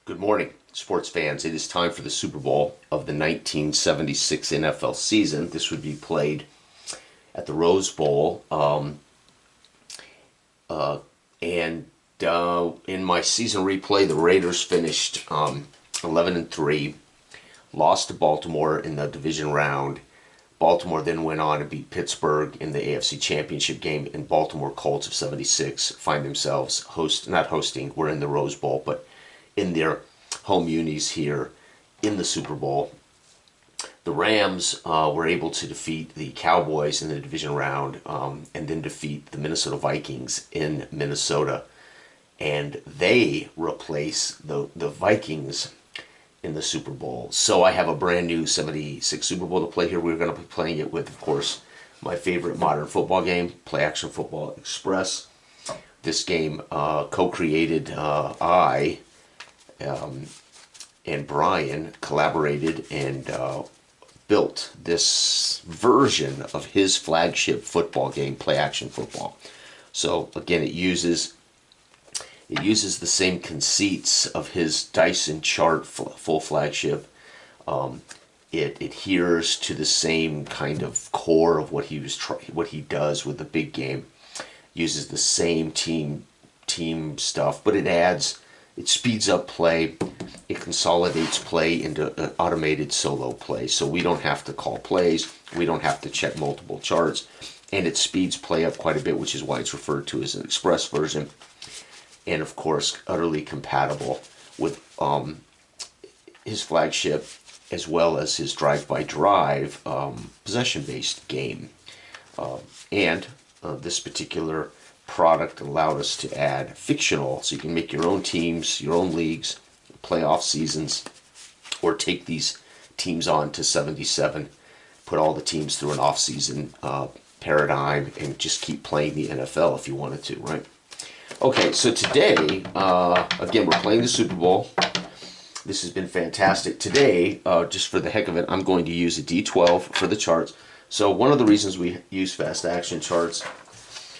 Good morning, sports fans. It is time for the Super Bowl of the 1976 NFL season. This would be played at the Rose Bowl. In my season replay, the Raiders finished 11-3, lost to Baltimore in the division round. Baltimore then went on to beat Pittsburgh in the AFC Championship game, and Baltimore Colts of 76 find themselves we're in the Rose Bowl, but in their home unis here in the Super Bowl. The Rams were able to defeat the Cowboys in the division round and then defeat the Minnesota Vikings in Minnesota. And they replace the Vikings in the Super Bowl. So I have a brand new 76 Super Bowl to play here. We're going to be playing it with, of course, my favorite modern football game, Play Action Football Express. This game co-created and Brian collaborated and built this version of his flagship football game, Play Action Football. So again, it uses the same conceits of his Dyson chart full flagship. It adheres to the same kind of core of what he does with the big game. Uses the same team stuff, but it speeds up play. It consolidates play into an automated solo play. So we don't have to call plays. We don't have to check multiple charts. And it speeds play up quite a bit, which is why it's referred to as an express version. And of course, utterly compatible with his flagship as well as his drive-by-drive possession-based game. This particular product allowed us to add fictional, so you can make your own teams, your own leagues, playoff seasons, or take these teams on to 77, put all the teams through an off-season paradigm, and just keep playing the NFL if you wanted to, right? Okay, so today, again, we're playing the Super Bowl. This has been fantastic. Today, just for the heck of it, I'm going to use a D12 for the charts. So one of the reasons we use fast action charts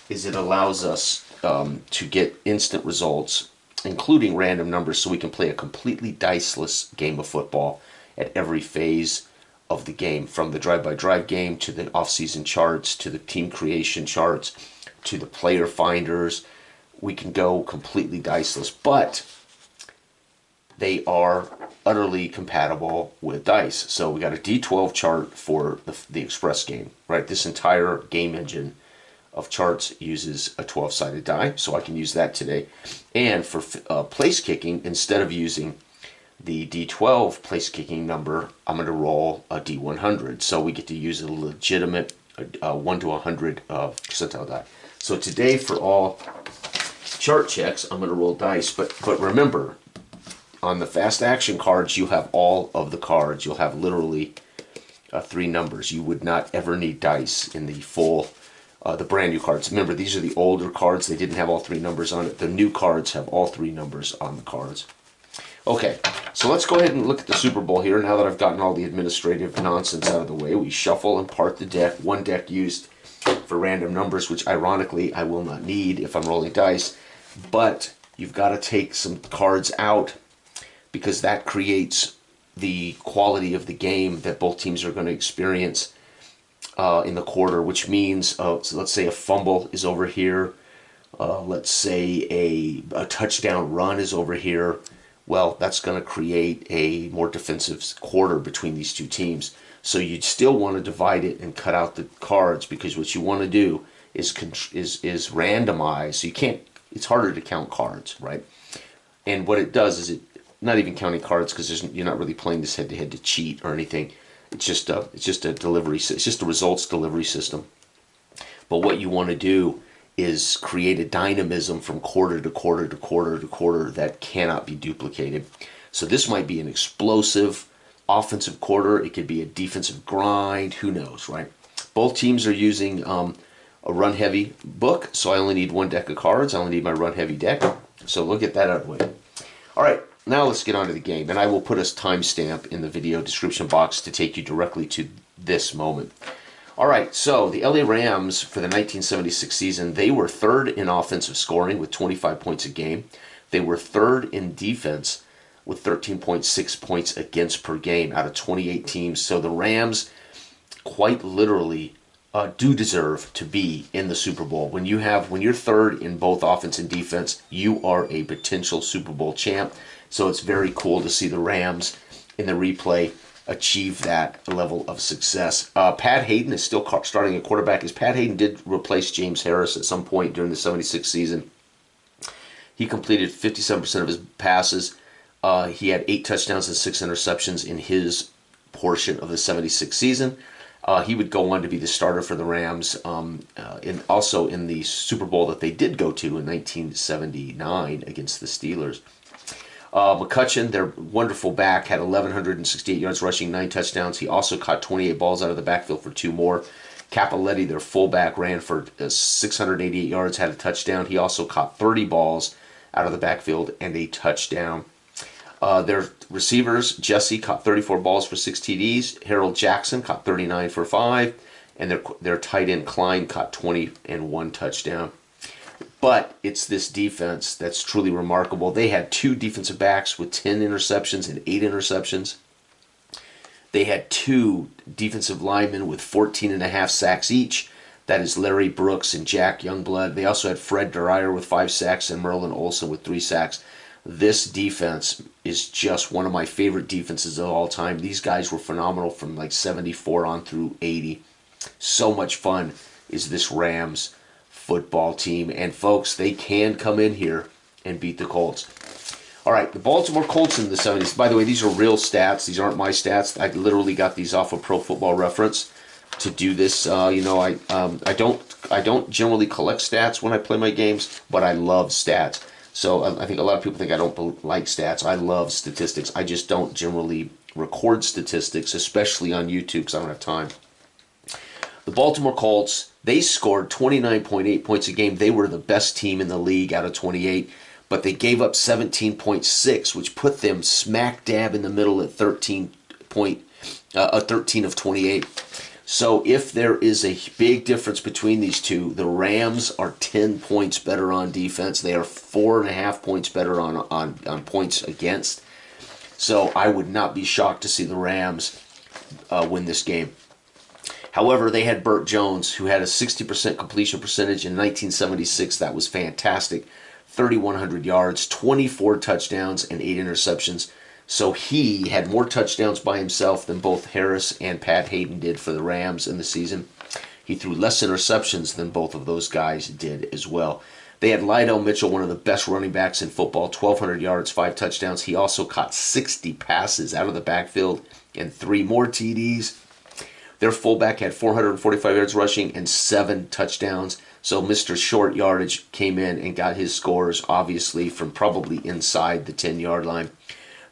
is it allows us to get instant results, including random numbers, so we can play a completely diceless game of football at every phase of the game, from the drive-by-drive game to the off-season charts to the team creation charts to the player finders. We can go completely diceless, but they are utterly compatible with dice. So we got a D12 chart for the Express game, right? This entire game engine of charts uses a 12-sided die, so I can use that today. And for place kicking, instead of using the D12 place kicking number, I'm going to roll a D100. So we get to use a legitimate 1 to 100 percentile die. So today, for all chart checks, I'm going to roll dice. But remember, on the fast action cards, you have all of the cards. You'll have literally 3 numbers. You would not ever need dice in the full the brand new cards. Remember, these are the older cards. They didn't have all 3 numbers on it. The new cards have all 3 numbers on the cards. Okay, so let's go ahead and look at the Super Bowl here. Now that I've gotten all the administrative nonsense out of the way, we shuffle and part the deck. One deck used for random numbers, which ironically I will not need if I'm rolling dice. But you've got to take some cards out because that creates the quality of the game that both teams are going to experience in the quarter, which means, so let's say a fumble is over here. Let's say a touchdown run is over here. Well, that's going to create a more defensive quarter between these two teams. So you'd still want to divide it and cut out the cards, because what you want to do is randomize. So you can't. It's harder to count cards, right? And what it does is not even counting cards, because you're not really playing this head-to-head to cheat or anything. It's just a delivery. It's just a results delivery system. But what you want to do is create a dynamism from quarter to quarter to quarter to quarter that cannot be duplicated. So this might be an explosive offensive quarter. It could be a defensive grind. Who knows, right? Both teams are using a run-heavy book, so I only need 1 deck of cards. I only need my run-heavy deck. So we'll get that out of the way. All right. Now let's get on to the game, and I will put a timestamp in the video description box to take you directly to this moment. All right, so the LA Rams for the 1976 season, they were 3rd in offensive scoring with 25 points a game. They were 3rd in defense with 13.6 points against per game out of 28 teams. So the Rams quite literally do deserve to be in the Super Bowl. When you're third in both offense and defense, you are a potential Super Bowl champ. So it's very cool to see the Rams in the replay achieve that level of success. Pat Hayden is still starting at quarterback, as Pat Hayden did replace James Harris at some point during the 76 season. He completed 57% of his passes. He had 8 touchdowns and 6 interceptions in his portion of the 76 season. He would go on to be the starter for the Rams, also in the Super Bowl that they did go to in 1979 against the Steelers. McCutcheon, their wonderful back, had 1,168 yards rushing, 9 touchdowns. He also caught 28 balls out of the backfield for 2 more. Capoletti, their fullback, ran for 688 yards, had a touchdown. He also caught 30 balls out of the backfield and a touchdown. Their receivers, Jesse caught 34 balls for 6 TDs. Harold Jackson caught 39 for 5. And their tight end, Klein, caught 20 and 1 touchdown. But it's this defense that's truly remarkable. They had 2 defensive backs with 10 interceptions and 8 interceptions. They had 2 defensive linemen with 14.5 sacks each. That is Larry Brooks and Jack Youngblood. They also had Fred Dreyer with 5 sacks and Merlin Olsen with 3 sacks. This defense is just one of my favorite defenses of all time. These guys were phenomenal from like 74 on through 80. So much fun is this Rams football team. And folks, they can come in here and beat the Colts. All right, the Baltimore Colts in the 70s. By the way, these are real stats. These aren't my stats. I literally got these off of Pro Football Reference to do this. I don't generally collect stats when I play my games, but I love stats. So I think a lot of people think I don't like stats. I love statistics. I just don't generally record statistics, especially on YouTube, because I don't have time. The Baltimore Colts, they scored 29.8 points a game. They were the best team in the league out of 28, but they gave up 17.6, which put them smack dab in the middle at 13 of 28. So if there is a big difference between these two, the Rams are 10 points better on defense. They are 4.5 points better on points against. So I would not be shocked to see the Rams win this game. However, they had Burt Jones, who had a 60% completion percentage in 1976. That was fantastic. 3,100 yards, 24 touchdowns, and 8 interceptions. So he had more touchdowns by himself than both Harris and Pat Hayden did for the Rams in the season. He threw less interceptions than both of those guys did as well. They had Lydell Mitchell, one of the best running backs in football, 1,200 yards, 5 touchdowns. He also caught 60 passes out of the backfield and 3 more TDs. Their fullback had 445 yards rushing and 7 touchdowns. So Mr. Short Yardage came in and got his scores, obviously, from probably inside the 10-yard line.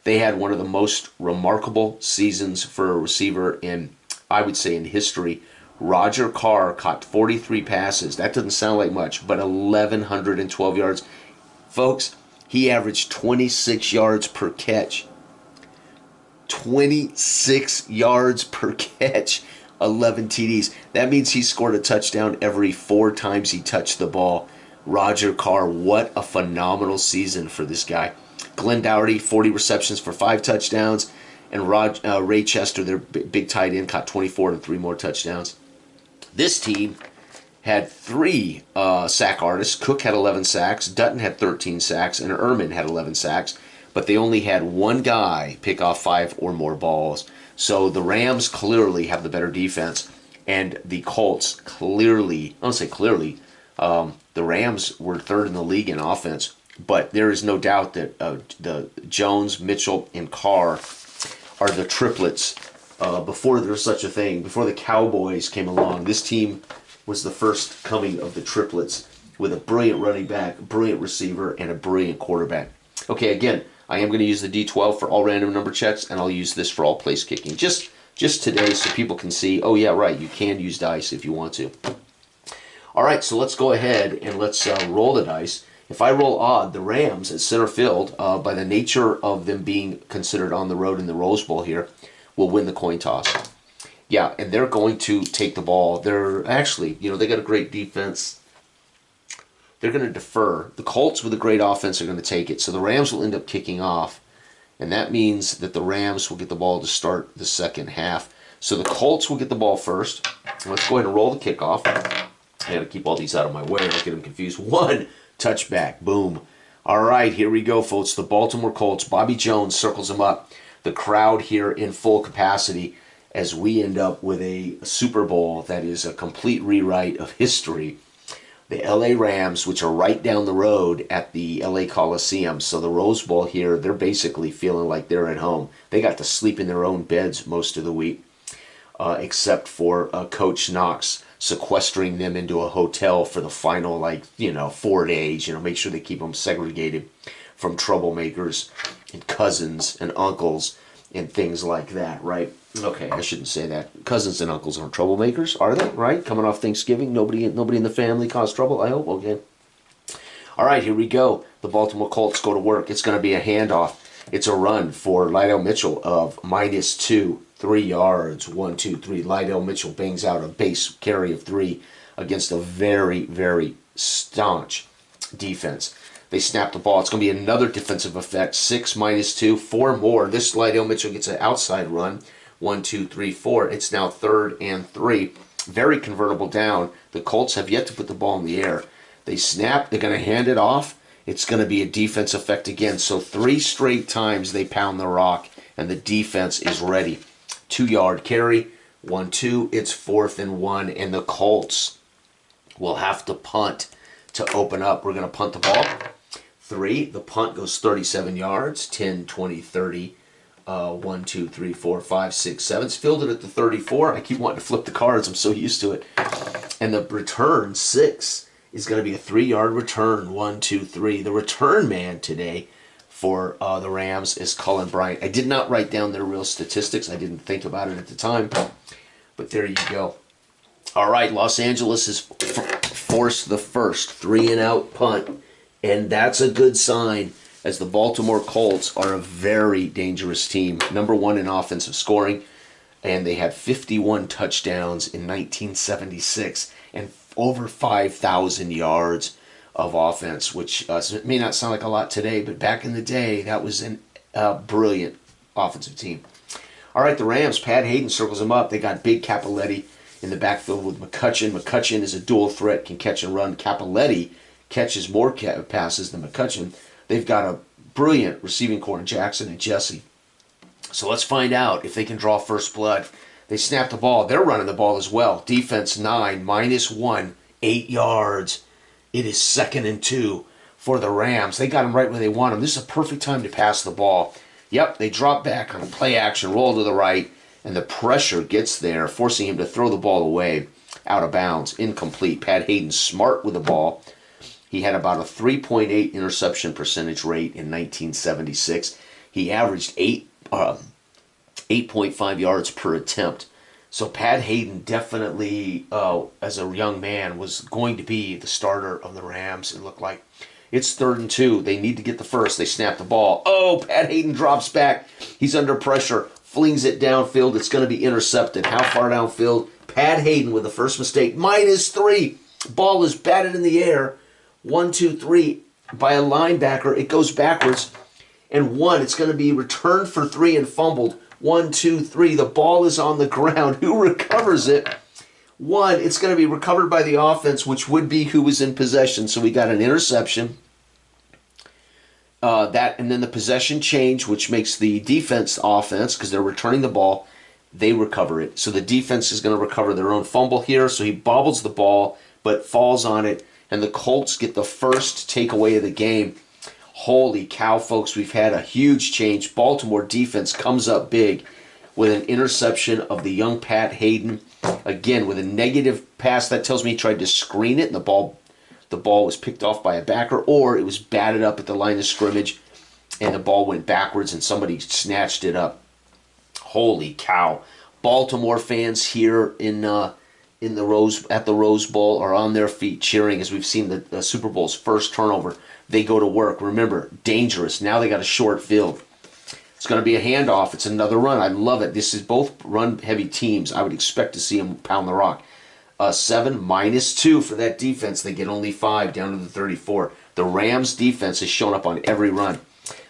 They had one of the most remarkable seasons for a receiver in, I would say, in history. Roger Carr caught 43 passes. That doesn't sound like much, but 1,112 yards. Folks, he averaged 26 yards per catch. 26 yards per catch, 11 TDs. That means he scored a touchdown every 4 times he touched the ball. Roger Carr, what a phenomenal season for this guy. Glenn Dougherty, 40 receptions for 5 touchdowns. And Ray Chester, their big tight end, caught 24 and 3 more touchdowns. This team had 3 sack artists. Cook had 11 sacks. Dutton had 13 sacks. And Ehrman had 11 sacks. But they only had one guy pick off 5 or more balls. So the Rams clearly have the better defense. And the Colts clearly, I don't say clearly, the Rams were 3rd in the league in offense. But there is no doubt that the Jones, Mitchell, and Carr are the triplets. Before there was such a thing, before the Cowboys came along, this team was the first coming of the triplets with a brilliant running back, a brilliant receiver, and a brilliant quarterback. Okay, again, I am going to use the D12 for all random number checks, and I'll use this for all place kicking. Just today so people can see, oh yeah, right, you can use dice if you want to. All right, so let's go ahead and let's roll the dice. If I roll odd, the Rams at center field, by the nature of them being considered on the road in the Rose Bowl here, will win the coin toss. Yeah, and they're going to take the ball. They're actually, they got a great defense. They're going to defer. The Colts with a great offense are going to take it. So the Rams will end up kicking off. And that means that the Rams will get the ball to start the second half. So the Colts will get the ball first. Let's go ahead and roll the kickoff. I got to keep all these out of my way. Don't get them confused. 1 touchback. Boom. All right, here we go, folks. The Baltimore Colts. Bobby Jones circles them up. The crowd here in full capacity as we end up with a Super Bowl that is a complete rewrite of history. The LA Rams, which are right down the road at the LA Coliseum. So the Rose Bowl here, they're basically feeling like they're at home. They got to sleep in their own beds most of the week, except for Coach Knox sequestering them into a hotel for the final, 4 days. Make sure they keep them segregated from troublemakers and cousins and uncles and things like that, right? Okay, I shouldn't say that. Cousins and uncles aren't troublemakers, are they? Right? Coming off Thanksgiving, nobody in the family caused trouble, I hope. Okay. All right, here we go. The Baltimore Colts go to work. It's going to be a handoff. It's a run for Lydell Mitchell of -2, 3 yards. 1, 2, 3. Lydell Mitchell bangs out a base carry of 3 against a very, very staunch defense. They snap the ball. It's going to be another defensive effect. 6 -2, 4 more. This Lydell Mitchell gets an outside run. 1, 2, 3, 4. It's now 3rd and 3. Very convertible down. The Colts have yet to put the ball in the air. They snap. They're going to hand it off. It's going to be a defense effect again. So 3 straight times they pound the rock, and the defense is ready. 2-yard carry. 1, 2. It's 4th and 1, and the Colts will have to punt to open up. We're going to punt the ball. 3. The punt goes 37 yards. 10, 20, 30. 1, 2, 3, 4, 5, 6, 7. It's fielded at the 34. I keep wanting to flip the cards. I'm so used to it. And the return, 6, is going to be a 3-yard return. 1, 2, 3. The return man today for the Rams is Cullen Bryant. I did not write down their real statistics. I didn't think about it at the time. But there you go. All right, Los Angeles has forced the first 3-and-out punt. And that's a good sign, as the Baltimore Colts are a very dangerous team. Number 1 in offensive scoring, and they had 51 touchdowns in 1976 and over 5,000 yards of offense, which may not sound like a lot today, but back in the day, that was a brilliant offensive team. All right, the Rams, Pat Hayden circles them up. They got Big Capoletti in the backfield with McCutcheon. McCutcheon is a dual threat, can catch and run. Capoletti catches more passes than McCutcheon. They've got a brilliant receiving core in Jackson and Jesse. So let's find out if they can draw first blood. They snap the ball. They're running the ball as well. Defense 9, -1, 8 yards. It is 2nd and 2 for the Rams. They got them right where they want them. This is a perfect time to pass the ball. Yep, they drop back on a play action, roll to the right, and the pressure gets there, forcing him to throw the ball away, out of bounds, incomplete. Pat Hayden smart with the ball. He had about a 3.8 interception percentage rate in 1976. He averaged 8.5 yards per attempt. So Pat Hayden definitely, as a young man, was going to be the starter of the Rams. It looked like. It's 3rd and 2. They need to get the first. They snap the ball. Oh, Pat Hayden drops back. He's under pressure. Flings it downfield. It's going to be intercepted. How far downfield? Pat Hayden with the first mistake. -3. Ball is batted in the air. 1, 2, 3 by a linebacker. It goes backwards. And 1, it's going to be returned for 3 and fumbled. 1, 2, 3. The ball is on the ground. Who recovers it? 1, it's going to be recovered by the offense, which would be who was in possession. So we got an interception. And then the possession change, which makes the defense offense, because they're returning the ball, they recover it. So the defense is going to recover their own fumble here. So he bobbles the ball, but falls on it. And the Colts get the first takeaway of the game. Holy cow, folks, we've had a huge change. Baltimore defense comes up big with an interception of the young Pat Hayden. Again, with a negative pass, that tells me he tried to screen it, and the ball was picked off by a backer, or it was batted up at the line of scrimmage, and the ball went backwards, and somebody snatched it up. Holy cow. Baltimore fans here at the Rose Bowl are on their feet cheering as we've seen the Super Bowl's first turnover. They go to work. Remember, dangerous. Now they got a short field. It's going to be a handoff. It's another run. I love it. This is both run-heavy teams. I would expect to see them pound the rock. 7, -2 for that defense. They get only 5 down to the 34. The Rams defense has shown up on every run.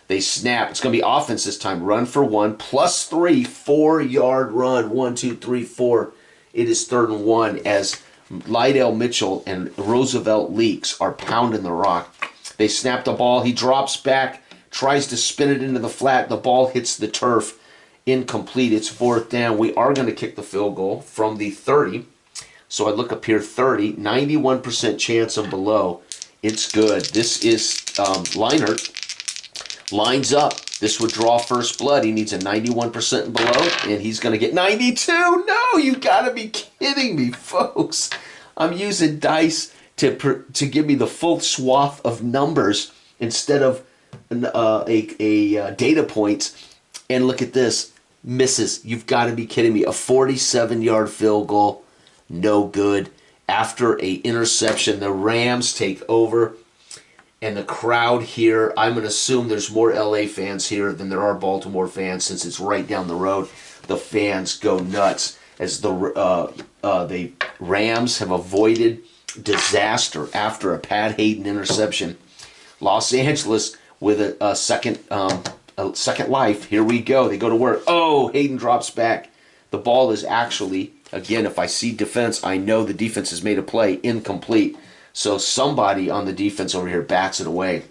They snap. It's going to be offense this time. Run for one. +3, 4-yard run. 1, 2, 3, 4. It is 3rd and 1 as Lydell Mitchell and Roosevelt Leaks are pounding the rock. They snap the ball. He drops back, tries to spin it into the flat. The ball hits the turf. Incomplete. It's 4th down. We are going to kick the field goal from the 30. So I look up here, 30, 91% chance and below. It's good. This is Leinart. Lines up. This would draw first blood. He needs a 91% and below, and he's going to get 92. No, you got to be kidding me, folks. I'm using dice to give me the full swath of numbers instead of data points. And look at this. Misses. You've got to be kidding me. A 47-yard field goal. No good. After a interception, the Rams take over. And the crowd here, I'm going to assume there's more LA fans here than there are Baltimore fans since it's right down the road. The fans go nuts as the Rams have avoided disaster after a Pat Hayden interception. Los Angeles with a second life. Here we go. They go to work. Oh, Hayden drops back. The ball is actually, again, if I see defense, I know the defense has made a play. Incomplete. So somebody on the defense over here bats it away.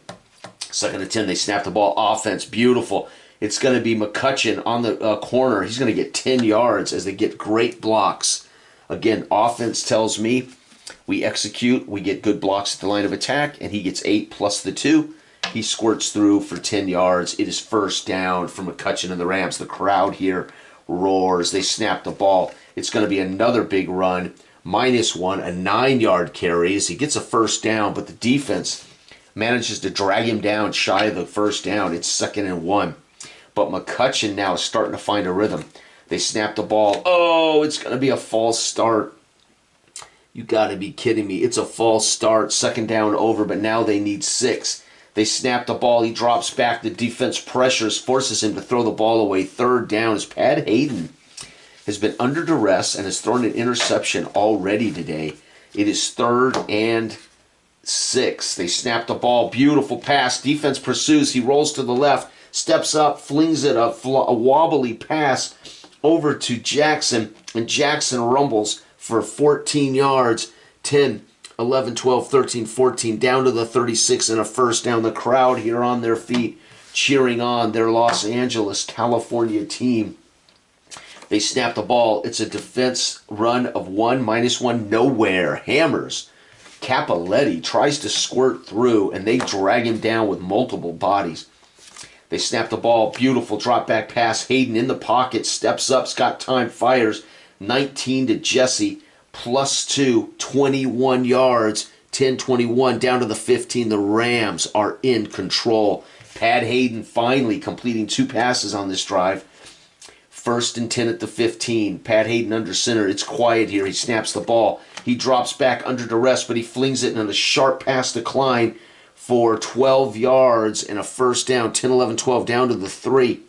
2nd and 10. They snap the ball. Offense. Beautiful. It's going to be McCutcheon on the corner. He's going to get 10 yards as they get great blocks. Again, offense tells me we execute. We get good blocks at the line of attack. And he gets 8 plus the 2. He squirts through for 10 yards. It is 1st down for McCutcheon and the Rams. The crowd here roars. They snap the ball. It's going to be another big run. -1, a 9-yard carry as he gets a 1st down, but the defense manages to drag him down shy of the 1st down. It's 2nd and 1. But McCutcheon now is starting to find a rhythm. They snap the ball. Oh, it's going to be a false start. You got to be kidding me. It's a false start. 2nd down over, but now they need 6. They snap the ball. He drops back. The defense pressures, forces him to throw the ball away. 3rd down as Pat Hayden has been under duress and has thrown an interception already today. It is 3rd and 6. They snap the ball. Beautiful pass. Defense pursues. He rolls to the left, steps up, flings it a wobbly pass over to Jackson, and Jackson rumbles for 14 yards. 10, 11, 12, 13, 14, down to the 36 and a 1st down. The crowd here on their feet cheering on their Los Angeles, California team. They snap the ball. It's a defense run of 1, -1, nowhere. Hammers. Capoletti tries to squirt through, and they drag him down with multiple bodies. They snap the ball. Beautiful drop back pass. Hayden in the pocket, steps up, got time, fires. 19 to Jesse, +2, 21 yards. 10-21, down to the 15. The Rams are in control. Pat Hayden finally completing 2 passes on this drive. 1st and 10 at the 15. Pat Hayden under center. It's quiet here. He snaps the ball. He drops back under duress, but he flings it in a sharp pass decline for 12 yards and a 1st down. 10, 11, 12, down to the 3.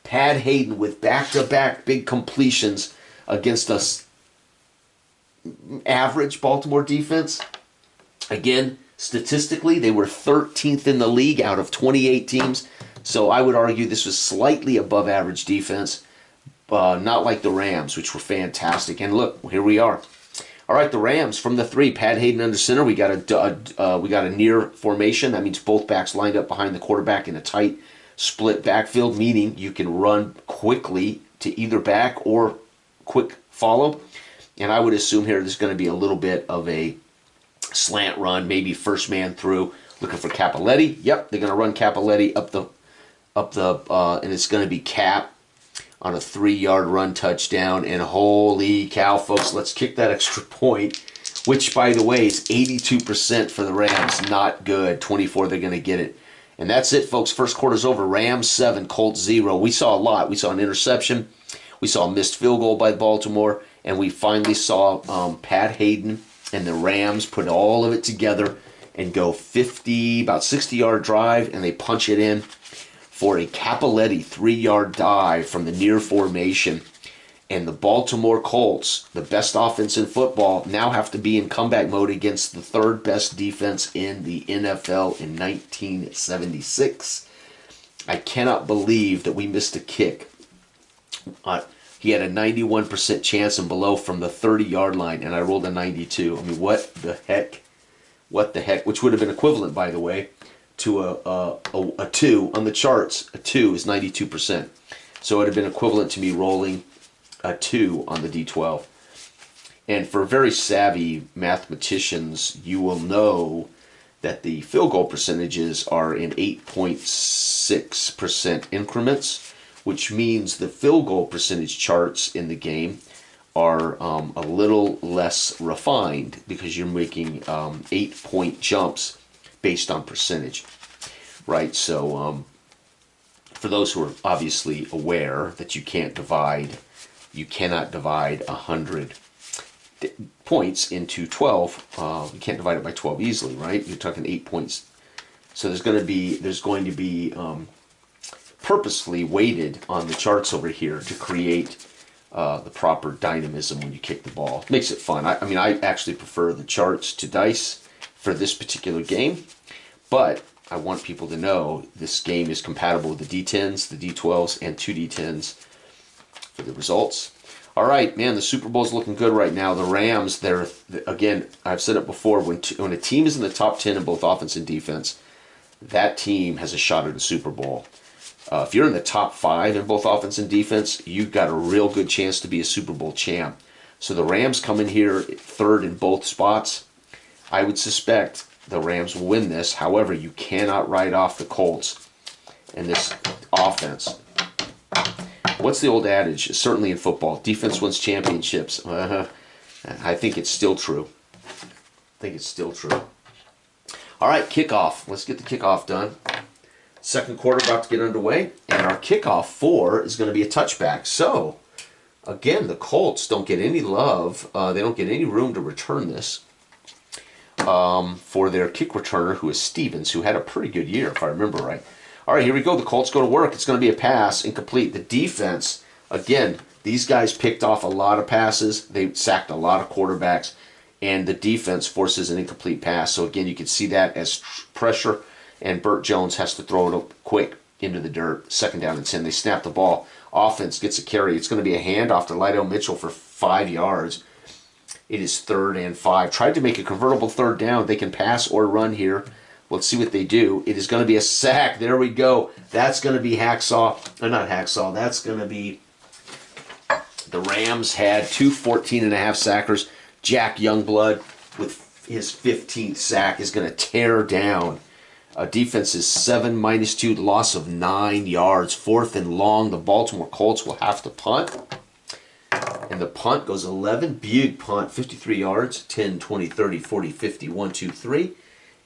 Pat Hayden with back-to-back big completions against us average Baltimore defense. Again, statistically, they were 13th in the league out of 28 teams. So I would argue this was slightly above average defense. Not like the Rams, which were fantastic. And look, here we are. All right, the Rams from the 3. Pat Hayden under center. We got a near formation. That means both backs lined up behind the quarterback in a tight split backfield, meaning you can run quickly to either back or quick follow. And I would assume here there's going to be a little bit of a slant run, maybe 1st man through, looking for Capoletti. Yep, they're going to run Capoletti up the and it's going to be Cap on a 3-yard run touchdown. And holy cow, folks, let's kick that extra point, which, by the way, is 82% for the Rams. Not good. 24, they're going to get it. And that's it, folks. First quarter's over. Rams 7, Colts 0. We saw a lot. We saw an interception. We saw a missed field goal by Baltimore. And we finally saw Pat Hayden and the Rams put all of it together and go 50, about 60-yard drive, and they punch it in for a Capoletti 3-yard dive from the near formation. And the Baltimore Colts, the best offense in football, now have to be in comeback mode against the 3rd best defense in the NFL in 1976. I cannot believe that we missed a kick. He had a 91% chance and below from the 30-yard line, and I rolled a 92. I mean, what the heck? What the heck? Which would have been equivalent, by the way, to a 2 on the charts. A 2 is 92%. So it would have been equivalent to me rolling a 2 on the D12. And for very savvy mathematicians, you will know that the field goal percentages are in 8.6% increments, which means the field goal percentage charts in the game are a little less refined because you're making 8-point jumps based on percentage, right? So for those who are obviously aware that you cannot divide 100 points into 12. You can't divide it by 12 easily, right? You're talking 8 points. So there's going to be purposely weighted on the charts over here to create the proper dynamism when you kick the ball. Makes it fun. I mean, I actually prefer the charts to dice for this particular game, but I want people to know this game is compatible with the D10s, the D12s, and 2D10s for the results. All right, man, the Super Bowl's looking good right now. The Rams, again, I've said it before, when a team is in the top 10 in both offense and defense, that team has a shot at the Super Bowl. If you're in the top 5 in both offense and defense, you've got a real good chance to be a Super Bowl champ. So the Rams come in here third in both spots. I would suspect the Rams will win this. However, you cannot write off the Colts and this offense. What's the old adage? Certainly in football, defense wins championships. I think it's still true. All right, kickoff. Let's get the kickoff done. Second quarter about to get underway, and our kickoff 4 is going to be a touchback. So, again, the Colts don't get any love. They don't get any room to return this for their kick returner, who is Stevens, who had a pretty good year, if I remember right. All right, here we go. The Colts go to work. It's going to be a pass, incomplete. The defense, again, these guys picked off a lot of passes. They sacked a lot of quarterbacks, and the defense forces an incomplete pass. So, again, you can see that as pressure, and Burt Jones has to throw it quick into the dirt. Second down and 10. They snap the ball. Offense gets a carry. It's going to be a handoff to Lydell Mitchell for 5 yards. It is 3rd and 5. Tried to make a convertible third down. They can pass or run here. Let's see what they do. It is going to be a sack. There we go. That's going to be not Hacksaw. That's going to be, the Rams had 2 14.5 sackers. Jack Youngblood with his 15th sack is going to tear down. Defense is 7 -2, loss of 9 yards. 4th and long. The Baltimore Colts will have to punt. And the punt goes 11. Big punt, 53 yards. 10, 20, 30, 40, 50, 1, 2, 3.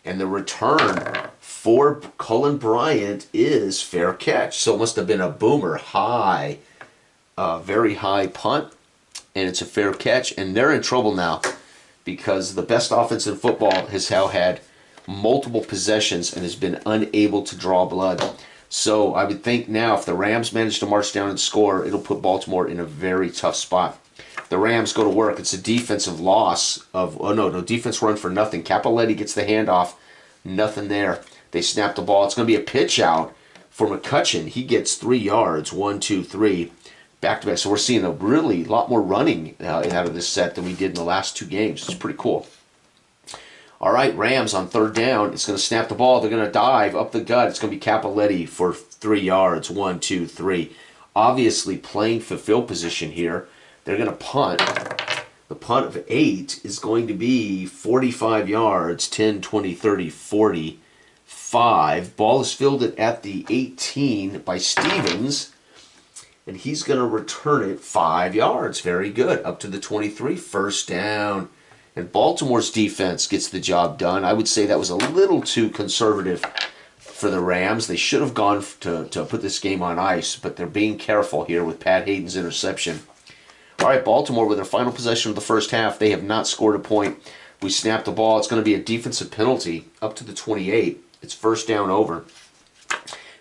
And the return for Cullen Bryant is fair catch. So it must have been a boomer high, very high punt. And it's a fair catch. And they're in trouble now because the best offense in football has now had multiple possessions and has been unable to draw blood. So I would think now if the Rams manage to march down and score, it'll put Baltimore in a very tough spot. The Rams go to work. It's a defensive loss of, no defense run for nothing. Capoletti gets the handoff. Nothing there. They snap the ball. It's going to be a pitch out for McCutcheon. He gets 3 yards. 1, 2, 3. Back to back. So we're seeing a really lot more running out of this set than we did in the last 2 games. It's pretty cool. All right, Rams on 3rd down. It's going to snap the ball. They're going to dive up the gut. It's going to be Capoletti for 3 yards. 1, 2, 3. Obviously playing for field position here. They're going to punt. The punt of 8 is going to be 45 yards. 10, 20, 30, 40, 5. Ball is fielded at the 18 by Stevens. And he's going to return it 5 yards. Very good. Up to the 23. First down. And Baltimore's defense gets the job done. I would say that was a little too conservative for the Rams. They should have gone to put this game on ice, but they're being careful here with Pat Hayden's interception. All right, Baltimore with their final possession of the first half. They have not scored a point. We snap the ball. It's going to be a defensive penalty up to the 28. It's first down over.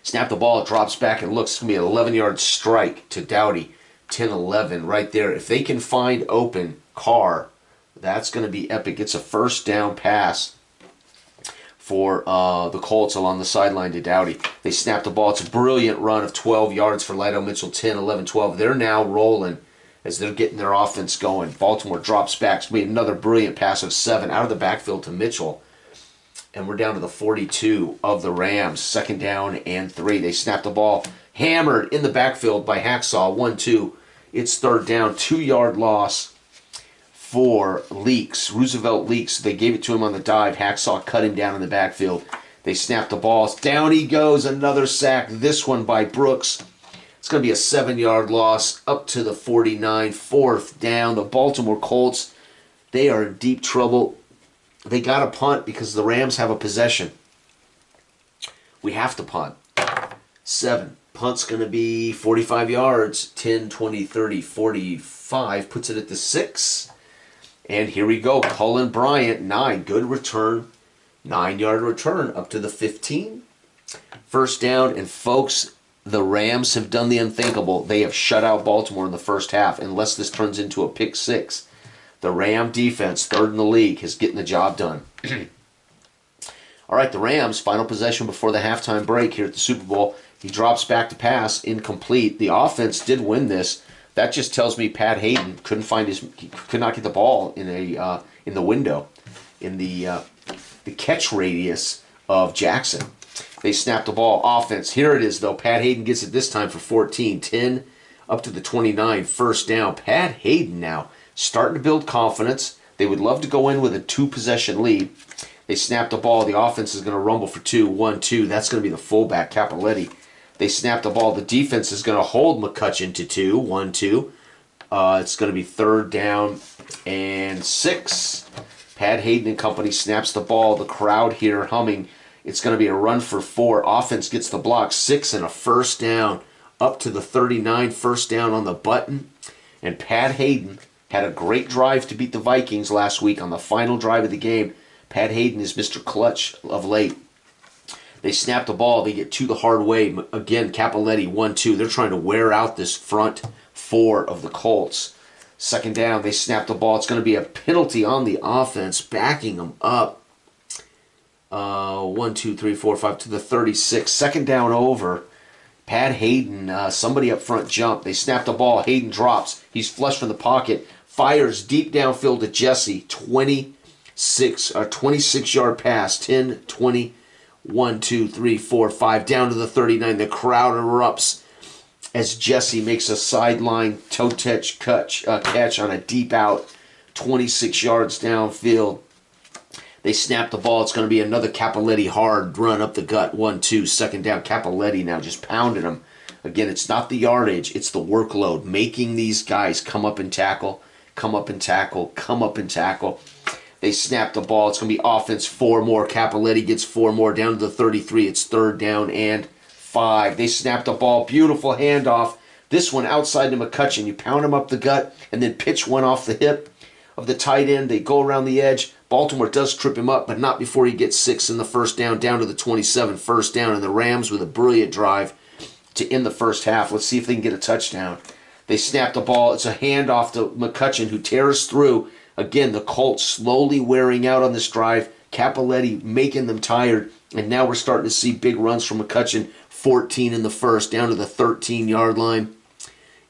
Snap the ball. It drops back and looks. It's going to be an 11-yard strike to Doughty. 10-11 right there. If they can find open Carr, that's going to be epic. It's a first down pass for the Colts along the sideline to Dowdy. They snap the ball. It's a brilliant run of 12 yards for Lido Mitchell, 10, 11, 12. They're now rolling as they're getting their offense going. Baltimore drops back. We had another brilliant pass of 7 out of the backfield to Mitchell. And we're down to the 42 of the Rams. 2nd down and 3. They snap the ball. Hammered in the backfield by Hacksaw. 1-2. It's 3rd down. 2-yard loss for Leaks. Roosevelt Leaks. They gave it to him on the dive. Hacksaw cut him down in the backfield. They snap the ball. Down he goes. Another sack. This one by Brooks. It's going to be a 7-yard loss up to the 49. 4th down. The Baltimore Colts, they are in deep trouble. They got to punt because the Rams have a possession. We have to punt. 7. Punt's going to be 45 yards. 10, 20, 30, 45. Puts it at the 6. And here we go. Cullen Bryant, 9. Good return. 9-yard return up to the 15. 1st down. And folks, the Rams have done the unthinkable. They have shut out Baltimore in the first half. Unless this turns into a pick 6. The Ram defense, 3rd in the league, is getting the job done. All right, the Rams, final possession before the halftime break here at the Super Bowl. He drops back to pass, incomplete. The offense did win this. That just tells me Pat Hayden could not get the ball in the window, in the catch radius of Jackson. They snap the ball. Offense. Here it is, though. Pat Hayden gets it this time for 14. 10 up to the 29. 1st down. Pat Hayden now starting to build confidence. They would love to go in with a 2-possession lead. They snap the ball. The offense is going to rumble for 2. 1-2. That's going to be the fullback, Capoletti. They snap the ball. The defense is going to hold McCutcheon to 2. 1-2. It's going to be 3rd down and 6. Pat Hayden and company snaps the ball. The crowd here humming. It's going to be a run for 4. Offense gets the block. 6 and a 1st down up to the 39. 1st down on the button. And Pat Hayden had a great drive to beat the Vikings last week on the final drive of the game. Pat Hayden is Mr. Clutch of late. They snap the ball. They get 2 the hard way. Again, Capoletti, 1-2. They're trying to wear out this front 4 of the Colts. 2nd down. They snap the ball. It's going to be a penalty on the offense, backing them up. 1, 2, 3, 4, 5 to the 36. 2nd down over. Pat Hayden, somebody up front jumped. They snap the ball. Hayden drops. He's flush from the pocket. Fires deep downfield to Jesse. 26-yard pass. 10, 20, 1, 2, 3, 4, 5. Down to the 39. The crowd erupts as Jesse makes a sideline toe touch catch on a deep out. 26 yards downfield. They snap the ball. It's going to be another Capoletti hard run up the gut. 1-2. 2nd down. Capoletti now just pounding them. Again, it's not the yardage. It's the workload. Making these guys come up and tackle. Come up and tackle. Come up and tackle. They snap the ball. It's going to be offense 4 more. Capoletti gets 4 more. Down to the 33. It's 3rd down and 5. They snap the ball. Beautiful handoff. This one outside to McCutcheon. You pound him up the gut and then pitch one off the hip of the tight end. They go around the edge. Baltimore does trip him up, but not before he gets 6 in the 1st down, down to the 27, 1st down. And the Rams with a brilliant drive to end the first half. Let's see if they can get a touchdown. They snap the ball. It's a handoff to McCutcheon, who tears through. Again, the Colts slowly wearing out on this drive. Capoletti making them tired. And now we're starting to see big runs from McCutcheon. 14 in the 1st, down to the 13-yard line.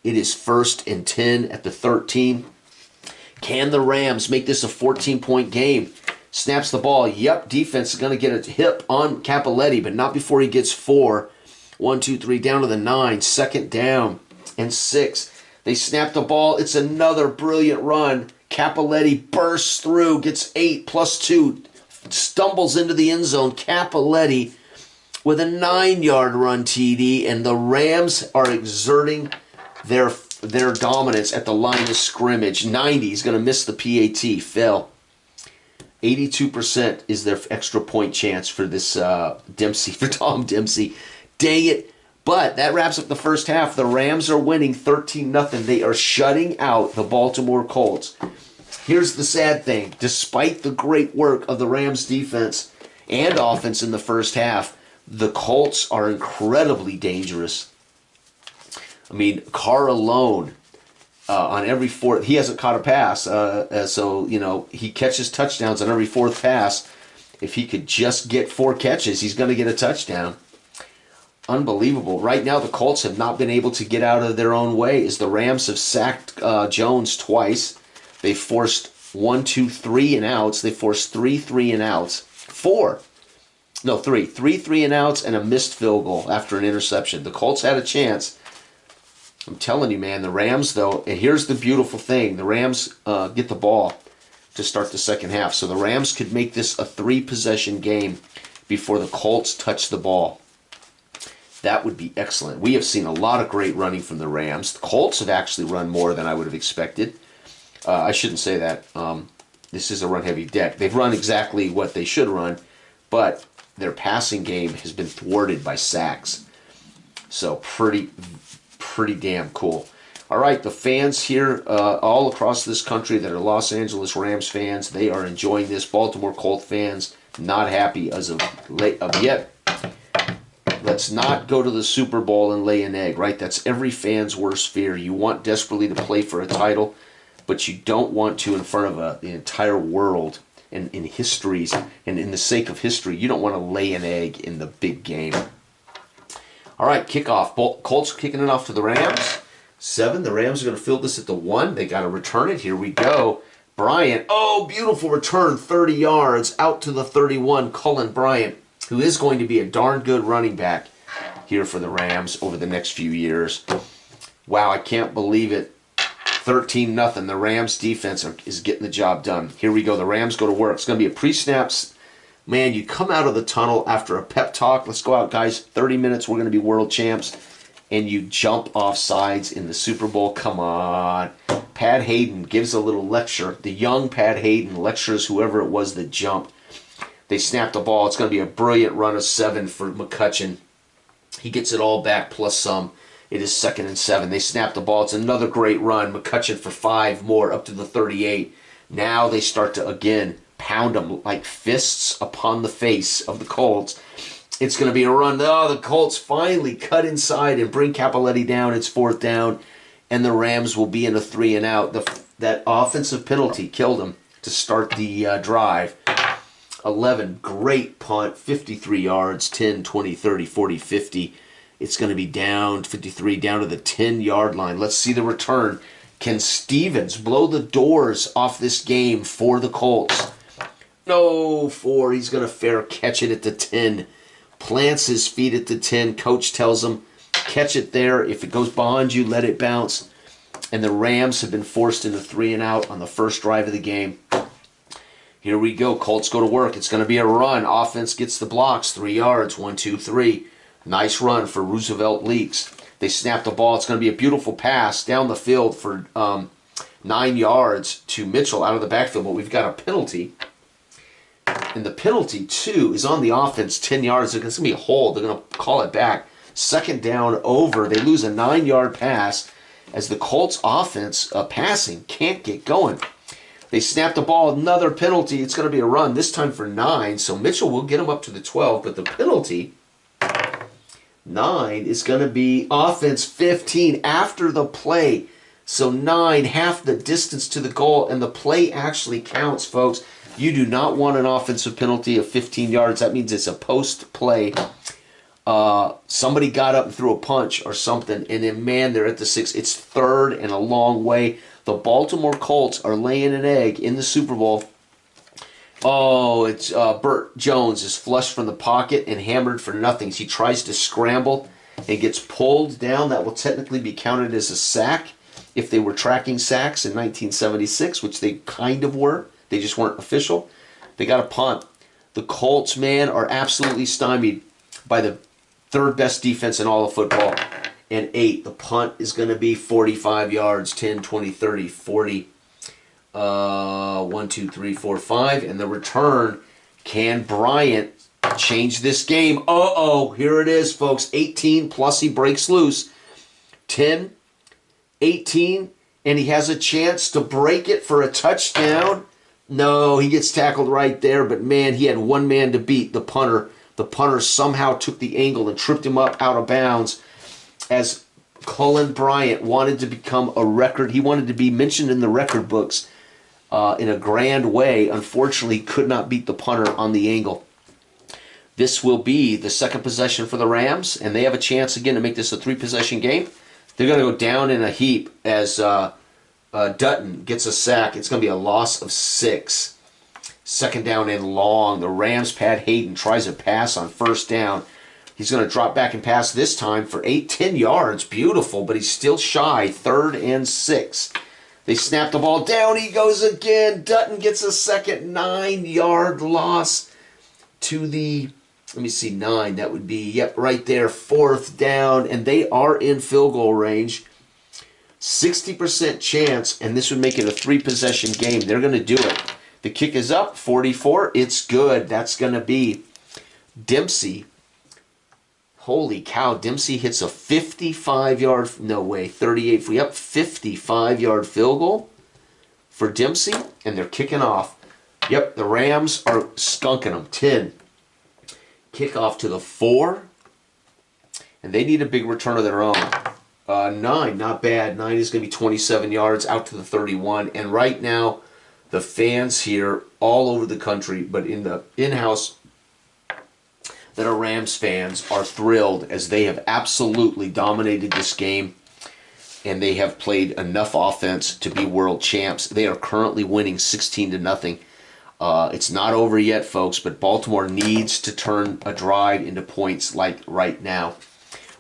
It is 1st and 10 at the 13. Can the Rams make this a 14-point game? Snaps the ball. Yep, defense is going to get a hip on Capoletti, but not before he gets 4. 1, 2, 3, down to the 9. 2nd down and 6. They snap the ball. It's another brilliant run. Capoletti bursts through, gets 8 plus 2, stumbles into the end zone. Capoletti with a 9-yard run TD, and the Rams are exerting their dominance at the line of scrimmage. 90 is going to miss the PAT. Fell. 82% is their extra point chance for this for Tom Dempsey. Dang it. But that wraps up the first half. The Rams are winning 13-0. They are shutting out the Baltimore Colts. Here's the sad thing. Despite the great work of the Rams defense and offense in the first half, the Colts are incredibly dangerous. I mean, Carr alone, on every fourth, he hasn't caught a pass. So, he catches touchdowns on every 4th pass. If he could just get 4 catches, he's going to get a touchdown. Unbelievable. Right now, the Colts have not been able to get out of their own way as the Rams have sacked Jones twice. They forced 1, 2, 3 and outs. They forced 3 and outs. 3 3 and outs and a missed field goal after an interception. The Colts had a chance. I'm telling you, man, the Rams, though, and here's the beautiful thing. The Rams get the ball to start the second half. So the Rams could make this a 3-possession game before the Colts touch the ball. That would be excellent. We have seen a lot of great running from the Rams. The Colts have actually run more than I would have expected. I shouldn't say that. This is a run-heavy deck. They've run exactly what they should run, but their passing game has been thwarted by sacks. So pretty damn cool. All right, the fans here all across this country that are Los Angeles Rams fans, they are enjoying this. Baltimore Colts fans, not happy as of yet. Let's not go to the Super Bowl and lay an egg, right? That's every fan's worst fear. You want desperately to play for a title, but you don't want to in front of the entire world and in histories and in the sake of history. You don't want to lay an egg in the big game. All right, kickoff. Colts kicking it off to the Rams. 7. The Rams are going to field this at the 1. They got to return it. Here we go. Bryant. Oh, beautiful return. 30 yards out to the 31. Cullen Bryant, who is going to be a darn good running back here for the Rams over the next few years. Wow, I can't believe it. 13-0. The Rams defense is getting the job done. Here we go. The Rams go to work. It's going to be a pre-snaps. Man, you come out of the tunnel after a pep talk. Let's go out, guys. 30 minutes. We're going to be world champs. And you jump off sides in the Super Bowl. Come on. Pat Hayden gives a little lecture. The young Pat Hayden lectures whoever it was that jumped. They snap the ball. It's going to be a brilliant run of 7 for McCutcheon. He gets it all back plus some. It is 2nd and 7. They snap the ball. It's another great run. McCutcheon for 5 more up to the 38. Now they start to, again, pound them like fists upon the face of the Colts. It's going to be a run. Oh, the Colts finally cut inside and bring Capoletti down. It's 4th down, and the Rams will be in a 3 and out. That offensive penalty killed them to start the drive. 11, great punt, 53 yards, 10, 20, 30, 40, 50. It's going to be down 53, down to the 10-yard line. Let's see the return. Can Stevens blow the doors off this game for the Colts? No, 4. He's going to fair catch it at the 10. Plants his feet at the 10. Coach tells him, catch it there. If it goes behind you, let it bounce. And the Rams have been forced into 3 and out on the first drive of the game. Here we go. Colts go to work. It's going to be a run. Offense gets the blocks. 3 yards. 1, 2, 3. Nice run for Roosevelt Leaks. They snap the ball. It's going to be a beautiful pass down the field for 9 yards to Mitchell out of the backfield. But we've got a penalty. And the penalty, too, is on the offense, 10 yards. It's going to be a hold. They're going to call it back. 2nd down over. They lose a 9-yard pass as the Colts offense passing can't get going. They snap the ball. Another penalty. It's going to be a run, this time for 9. So Mitchell will get him up to the 12. But the penalty, 9, is going to be offense 15 after the play. So 9, half the distance to the goal. And the play actually counts, folks. You do not want an offensive penalty of 15 yards. That means it's a post play. Somebody got up and threw a punch or something, and then, man, they're at the 6. It's 3rd and a long way. The Baltimore Colts are laying an egg in the Super Bowl. Oh, it's Burt Jones is flushed from the pocket and hammered for nothing. He tries to scramble and gets pulled down. That will technically be counted as a sack if they were tracking sacks in 1976, which they kind of were. They just weren't official. They got a punt. The Colts, man, are absolutely stymied by the 3rd best defense in all of football. And 8, the punt is going to be 45 yards, 10, 20, 30, 40. 1, 2, 3, 4, 5. And the return, can Bryant change this game? Uh-oh, here it is, folks. 18, plus he breaks loose. 10, 18, and he has a chance to break it for a touchdown. No, he gets tackled right there, but man, he had one man to beat, the punter. The punter somehow took the angle and tripped him up out of bounds as Cullen Bryant wanted to become a record. He wanted to be mentioned in the record books in a grand way. Unfortunately, could not beat the punter on the angle. This will be the second possession for the Rams, and they have a chance again to make this a 3-possession game. They're going to go down in a heap as Dutton gets a sack. It's going to be a loss of 6. Second down and long. The Rams, Pat Hayden, tries a pass on first down. He's going to drop back and pass this time for 10 yards. Beautiful, but he's still shy. 3rd and 6. They snap the ball down. He goes again. Dutton gets a second 9-yard loss to the, let me see, 9. That would be, yep, right there. 4th down, and they are in field goal range. 60% chance, and this would make it a 3-possession game. They're going to do it. The kick is up, 44. It's good. That's going to be Dempsey. Holy cow, Dempsey hits a 55-yard, no way, 38, yep, 55-yard field goal for Dempsey, and they're kicking off. Yep, the Rams are skunking them. 10. Kickoff to the 4, and they need a big return of their own. 9, not bad. 9 is going to be 27 yards out to the 31, and right now, the fans here all over the country, but in the in-house that are Rams fans, are thrilled as they have absolutely dominated this game, and they have played enough offense to be world champs. They are currently winning 16-0. It's not over yet, folks, but Baltimore needs to turn a drive into points like right now.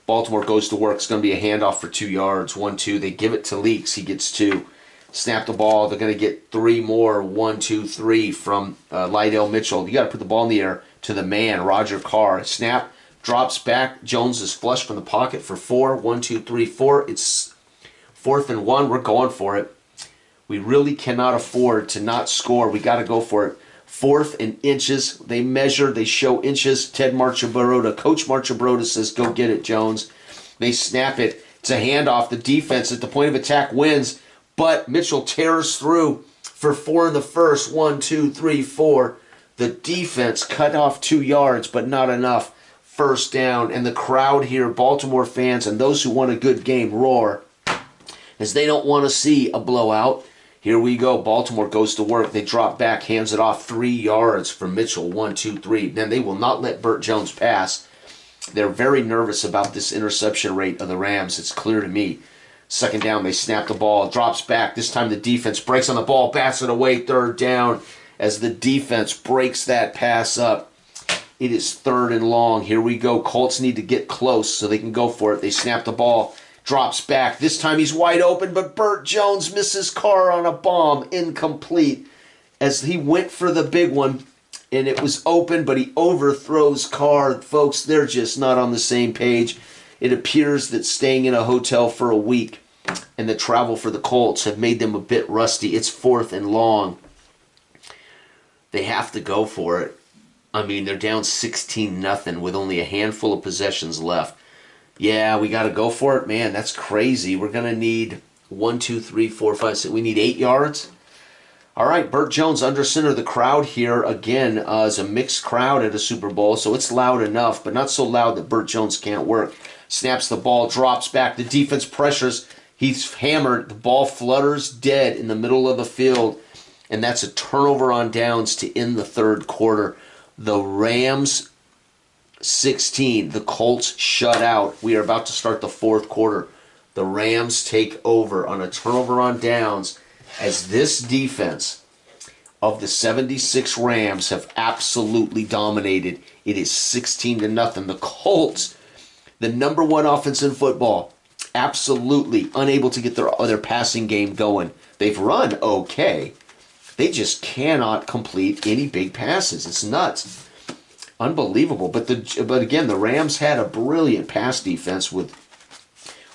Baltimore goes to work. It's going to be a handoff for 2 yards. 1-2. They give it to Leaks. He gets 2. Snap the ball. They're going to get 3 more. 1, 2, 3 from Lydell Mitchell. You got to put the ball in the air to the man, Roger Carr. Snap, drops back. Jones is flush from the pocket for 4. 1, 2, 3, 4. It's 4th and 1. We're going for it. We really cannot afford to not score. We got to go for it. 4th and inches. They measure. They show inches. Coach Marchabrota says, go get it, Jones. They snap it. It's a handoff. The defense at the point of attack wins, but Mitchell tears through for 4 in the first. 1, 2, 3, 4. The defense cut off 2 yards, but not enough. 1st down, and the crowd here, Baltimore fans and those who want a good game, roar as they don't want to see a blowout. Here we go. Baltimore goes to work. They drop back, hands it off 3 yards for Mitchell. 1, 2, 3. Then they will not let Burt Jones pass. They're very nervous about this interception rate of the Rams. It's clear to me. 2nd down, they snap the ball, drops back. This time the defense breaks on the ball, bats it away. 3rd down as the defense breaks that pass up. It is 3rd and long. Here we go. Colts need to get close so they can go for it. They snap the ball, drops back. This time he's wide open, but Burt Jones misses Carr on a bomb. Incomplete as he went for the big one, and it was open, but he overthrows Carr. Folks, they're just not on the same page. It appears that staying in a hotel for a week and the travel for the Colts have made them a bit rusty. It's 4th and long. They have to go for it. I mean, they're down 16-0 with only a handful of possessions left. Yeah, we got to go for it. Man, that's crazy. We're going to need 1, 2, 3, 4, 5, 6. We need 8 yards. All right, Burt Jones under center. The crowd here, again, is a mixed crowd at a Super Bowl, so it's loud enough, but not so loud that Burt Jones can't work. Snaps the ball, drops back. The defense pressures. He's hammered. The ball flutters dead in the middle of the field, and that's a turnover on downs to end the 3rd quarter. The Rams 16, the Colts shut out. We are about to start the 4th quarter. The Rams take over on a turnover on downs as this defense of the 76 Rams have absolutely dominated. It is 16-0. The Colts, the number 1 offense in football, absolutely unable to get their passing game going. They've run okay. They just cannot complete any big passes. It's nuts. Unbelievable. But again, the Rams had a brilliant pass defense with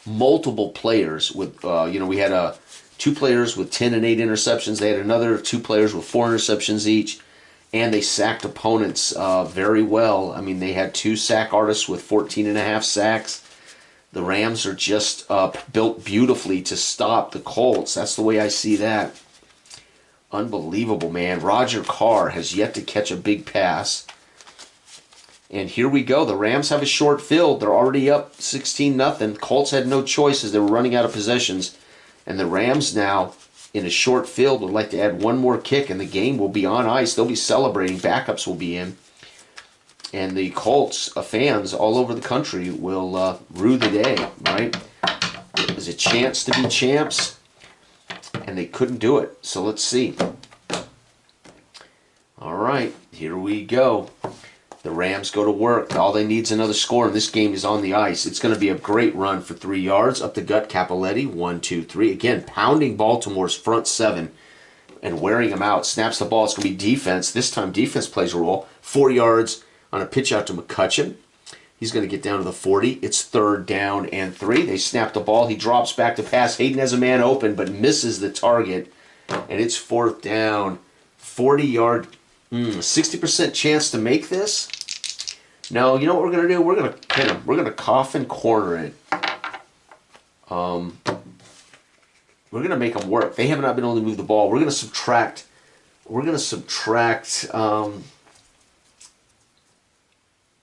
multiple players. With we had 2 players with 10 and 8 interceptions. They had another 2 players with 4 interceptions each. And they sacked opponents very well. I mean, they had 2 sack artists with 14.5 sacks. The Rams are just built beautifully to stop the Colts. That's the way I see that. Unbelievable, man. Roger Carr has yet to catch a big pass. And here we go. The Rams have a short field. They're already up 16-0. Colts had no choices. They were running out of possessions. And the Rams now in a short field would like to add one more kick, and the game will be on ice. They'll be celebrating. Backups will be in. And the Colts fans all over the country will rue the day, right? It was a chance to be champs, and they couldn't do it. So let's see. All right, here we go. The Rams go to work. All they need is another score, and this game is on the ice. It's going to be a great run for 3 yards. Up the gut, Cappelletti. 1, 2, 3. Again, pounding Baltimore's front seven and wearing them out. Snaps the ball. It's going to be defense. This time, defense plays a role. 4 yards on a pitch out to McCutcheon. He's going to get down to the 40. It's 3rd down and 3. They snap the ball. He drops back to pass. Hayden has a man open, but misses the target. And it's 4th down. 40-yard, 60% chance to make this. No, you know what we're going to do? We're going to pin him. We're going to coffin corner it. We're going to make them work. They have not been able to move the ball. We're going to subtract. We're going to subtract. We're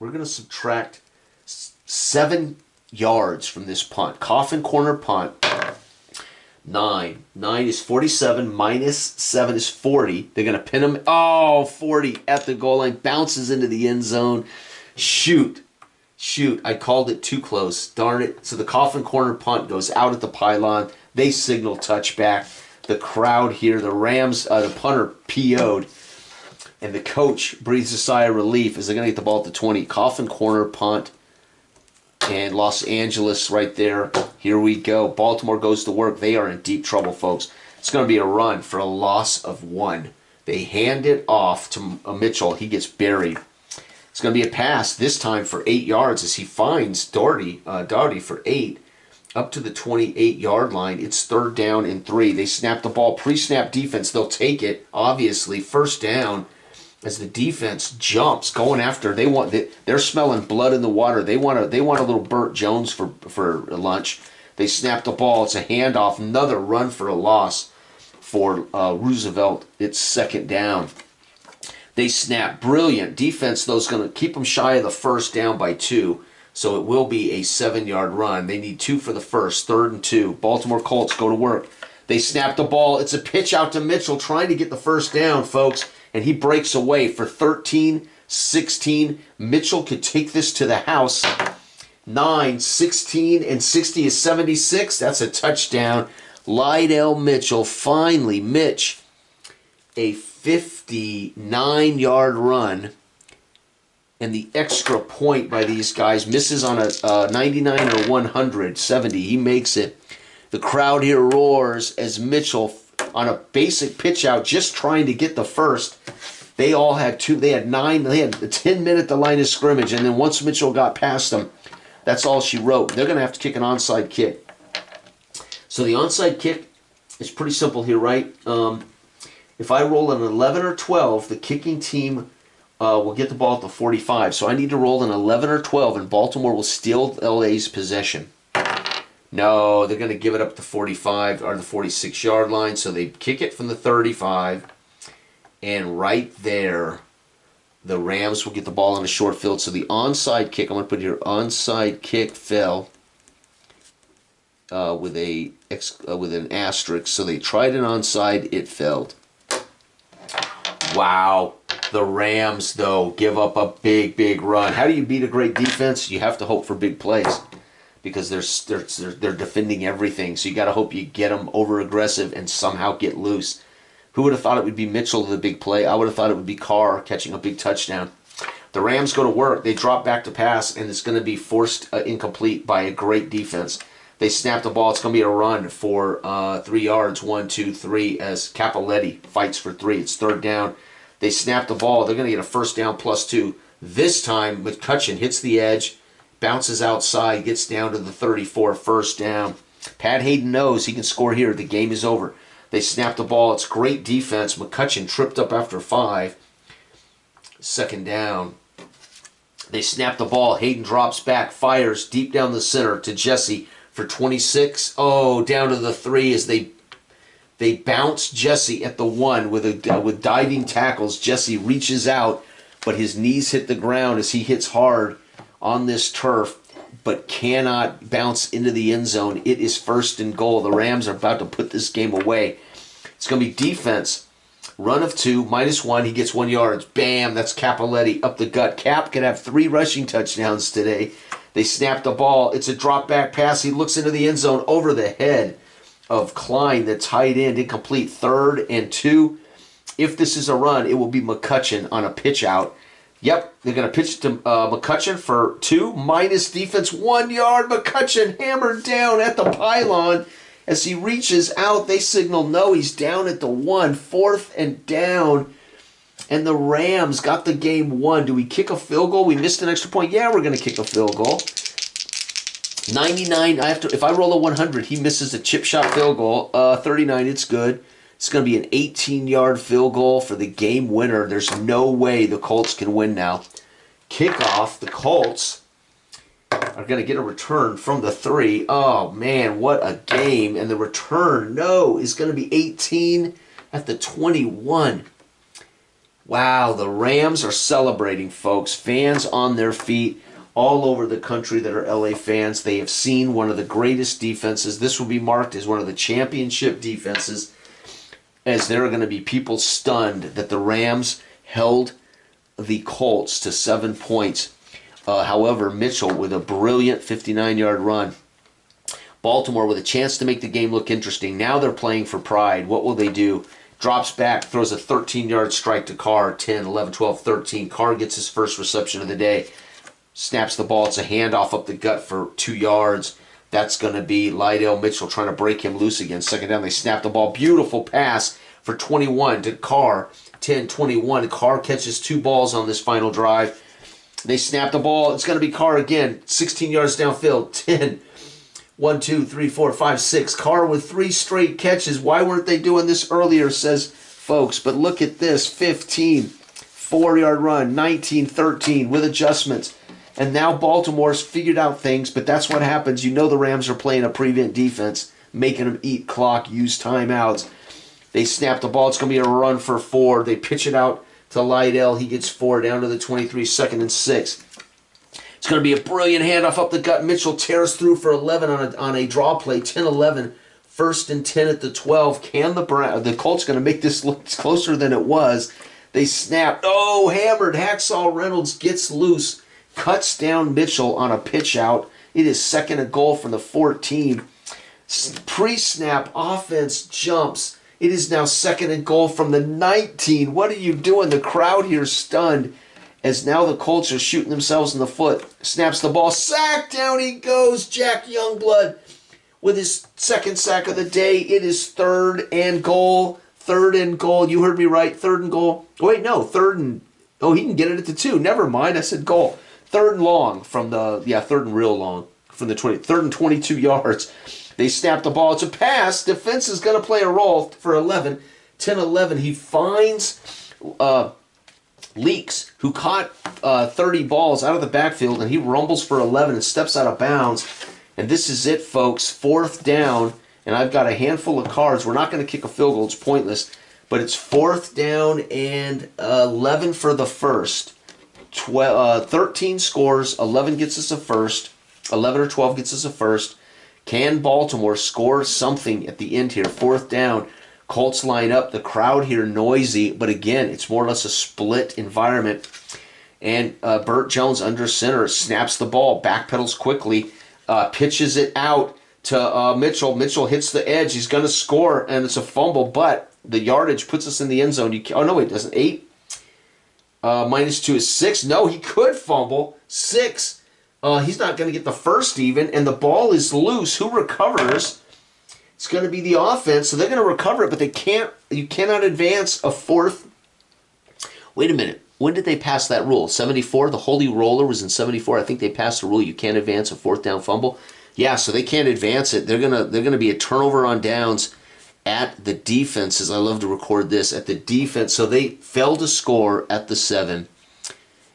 going to subtract 7 yards from this punt. Coffin corner punt. 9. 9 is 47 minus 7 is 40. They're going to pin him. Oh, 40 at the goal line. Bounces into the end zone. Shoot. I called it too close. Darn it. So the coffin corner punt goes out at the pylon. They signal touchback. The crowd here, the Rams, the punter PO'd. And the coach breathes a sigh of relief as they're going to get the ball at the 20. Coffin corner punt. And Los Angeles right there. Here we go. Baltimore goes to work. They are in deep trouble, folks. It's going to be a run for a loss of 1. They hand it off to Mitchell. He gets buried. It's going to be a pass, this time for 8 yards as he finds Doherty for 8 up to the 28-yard line. It's 3rd down and 3. They snap the ball. Pre-snap defense. They'll take it, obviously. 1st down. As the defense jumps, going after, they're smelling blood in the water. They want a little Burt Jones for lunch. They snap the ball. It's a handoff. Another run for a loss for Roosevelt. It's 2nd down. They snap. Brilliant defense, though, is going to keep them shy of the 1st down by 2. So it will be a 7-yard run. They need 2 for the 1st. 3rd and 2. Baltimore Colts go to work. They snap the ball. It's a pitch out to Mitchell trying to get the 1st down, folks. And he breaks away for 13-16. Mitchell could take this to the house. 9, 16, and 60 is 76. That's a touchdown. Lydell Mitchell, finally, Mitch, a 59-yard run. And the extra point by these guys misses on a 99 or 100, 70. He makes it. The crowd here roars as Mitchell, on a basic pitch out, just trying to get the 1st. They all had 2. They had 9. They had a 10-minute at the line of scrimmage, and then once Mitchell got past them, that's all she wrote. They're going to have to kick an onside kick. So the onside kick is pretty simple here, right? If I roll an 11 or 12, the kicking team will get the ball at the 45. So I need to roll an 11 or 12, and Baltimore will steal LA's possession. No, they're going to give it up to 45 or the 46-yard line. So they kick it from the 35. And right there, the Rams will get the ball on a short field. So the onside kick, I'm going to put here, onside kick fell with an asterisk. So they tried an onside, it failed. Wow. The Rams, though, give up a big run. How do you beat a great defense? You have to hope for big plays, because they're defending everything. So you got to hope you get them over aggressive and somehow get loose. Who would have thought it would be Mitchell with a big play? I would have thought it would be Carr catching a big touchdown. The Rams go to work. They drop back to pass, and it's going to be forced incomplete by a great defense. They snap the ball. It's going to be a run for 3 yards. 1, 2, 3 as Cappelletti fights for 3. It's 3rd down. They snap the ball. They're going to get a 1st down +2. This time, McCutcheon hits the edge, bounces outside, gets down to the 34, 1st down. Pat Hayden knows he can score here. The game is over. They snap the ball. It's great defense. McCutcheon tripped up after 5. 2nd down. They snap the ball. Hayden drops back, fires deep down the center to Jesse for 26. Oh, down to the 3 as they bounce Jesse at the 1 with diving tackles. Jesse reaches out, but his knees hit the ground as he hits hard on this turf, but cannot bounce into the end zone. It is 1st and goal. The Rams are about to put this game away. It's going to be defense. Run of 2, -1. He gets 1 yard. Bam, that's Capoletti up the gut. Cap can have 3 rushing touchdowns today. They snap the ball. It's a drop back pass. He looks into the end zone over the head of Klein, the tight end, incomplete. 3rd and 2. If this is a run, it will be McCutcheon on a pitch out. Yep, they're going to pitch to McCutcheon for 2, minus defense, 1 yard. McCutcheon hammered down at the pylon. As he reaches out, they signal no, he's down at the 1, 4th and down. And the Rams got the game won. Do we kick a field goal? We missed an extra point. Yeah, we're going to kick a field goal. 99, if I roll a 100, he misses a chip shot field goal. 39, it's good. It's going to be an 18-yard field goal for the game winner. There's no way the Colts can win now. Kickoff, the Colts are going to get a return from the 3. Oh, man, what a game. And the return, no, is going to be 18 at the 21. Wow, the Rams are celebrating, folks. Fans on their feet all over the country that are LA fans. They have seen one of the greatest defenses. This will be marked as one of the championship defenses, as there are going to be people stunned that the Rams held the Colts to 7 points. However, Mitchell with a brilliant 59-yard run. Baltimore with a chance to make the game look interesting. Now they're playing for pride. What will they do? Drops back, throws a 13-yard strike to Carr. 10, 11, 12, 13. Carr gets his first reception of the day. Snaps the ball. It's a handoff up the gut for 2 yards. That's going to be Lydell Mitchell trying to break him loose again. 2nd down, they snap the ball. Beautiful pass for 21 to Carr. 10, 21. Carr catches 2 balls on this final drive. They snap the ball. It's going to be Carr again. 16 yards downfield. 10, 1, 2, 3, 4, 5, 6. Carr with 3 straight catches. Why weren't they doing this earlier, says folks. But look at this. 15, 4-yard run. 19, 13 with adjustments. And now Baltimore's figured out things, but that's what happens. You know the Rams are playing a prevent defense, making them eat clock, use timeouts. They snap the ball. It's going to be a run for 4. They pitch it out to Lydell. He gets 4 down to the 23, 2nd and 6. It's going to be a brilliant handoff up the gut. Mitchell tears through for 11 on a draw play. 10-11, 1st and 10 at the 12. Can the Colts going to make this look closer than it was? They snap. Oh, hammered. Hacksaw Reynolds gets loose. Cuts down Mitchell on a pitch out. It is 2nd and goal from the 14. Pre-snap offense jumps. It is now 2nd and goal from the 19. What are you doing? The crowd here stunned as now the Colts are shooting themselves in the foot. Snaps the ball. Sack. Down he goes. Jack Youngblood with his 2nd sack of the day. It is 3rd and goal. 3rd and goal. You heard me right. 3rd and goal. Wait, no. 3rd and... Oh, he can get it at the 2. Never mind. I said goal. 3rd and long from the... Yeah, 3rd and real long from the 20. 3rd and 22 yards. They snap the ball. It's a pass. Defense is going to play a role for 11. 10-11. He finds Leaks, who caught 30 balls out of the backfield, and he rumbles for 11 and steps out of bounds. And this is it, folks. 4th down, and I've got a handful of cards. We're not going to kick a field goal. It's pointless. But it's 4th down and 11 for the first. 13 scores. 11 gets us a first. 11 or 12 gets us a first. Can Baltimore score something at the end here? 4th down. Colts line up. The crowd here noisy. But again, it's more or less a split environment. And Burt Jones under center snaps the ball. Backpedals quickly. Pitches it out to Mitchell. Mitchell hits the edge. He's going to score. And it's a fumble. But the yardage puts us in the end zone. Oh, no, it doesn't. 8. -2 is 6. No, he could fumble. 6. He's not going to get the first even, and the ball is loose. Who recovers? It's going to be the offense, so they're going to recover it, but they can't. You cannot advance a 4th. Wait a minute. When did they pass that rule? 74? The Holy Roller was in 74. I think they passed the rule you can't advance a 4th down fumble. Yeah, so they can't advance it. They're gonna be a turnover on downs at the defenses. I love to record this at the defense. So they failed to score at the 7.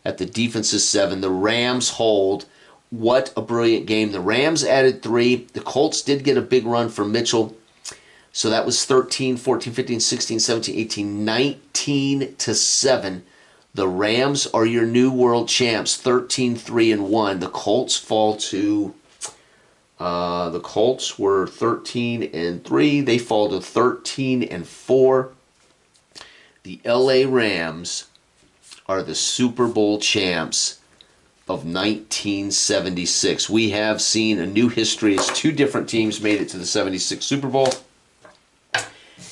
At the defense's 7. The Rams hold. What a brilliant game. The Rams added 3. The Colts did get a big run from Mitchell. So that was 13, 14, 15, 16, 17, 18, 19-7. The Rams are your new world champs, 13, 3, and 1. The Colts fall to The Colts were 13-3. They fall to 13-4. The LA Rams are the Super Bowl champs of 1976. We have seen a new history as two different teams made it to the 76 Super Bowl.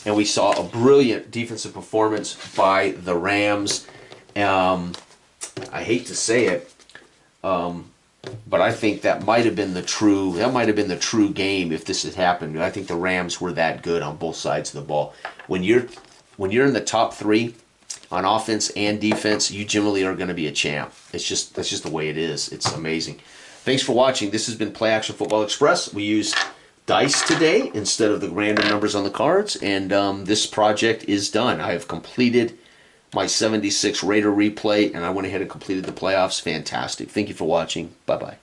And we saw a brilliant defensive performance by the Rams. I hate to say it, but I think that might have been the true game if this had happened. I think the Rams were that good on both sides of the ball. When you're in the top three on offense and defense, you generally are going to be a champ. That's just the way it is. It's amazing. Thanks for watching. This has been Play Action Football Express. We used dice today instead of the random numbers on the cards, and this project is done. I have completed my 76 Raider replay, and I went ahead and completed the playoffs. Fantastic. Thank you for watching. Bye-bye.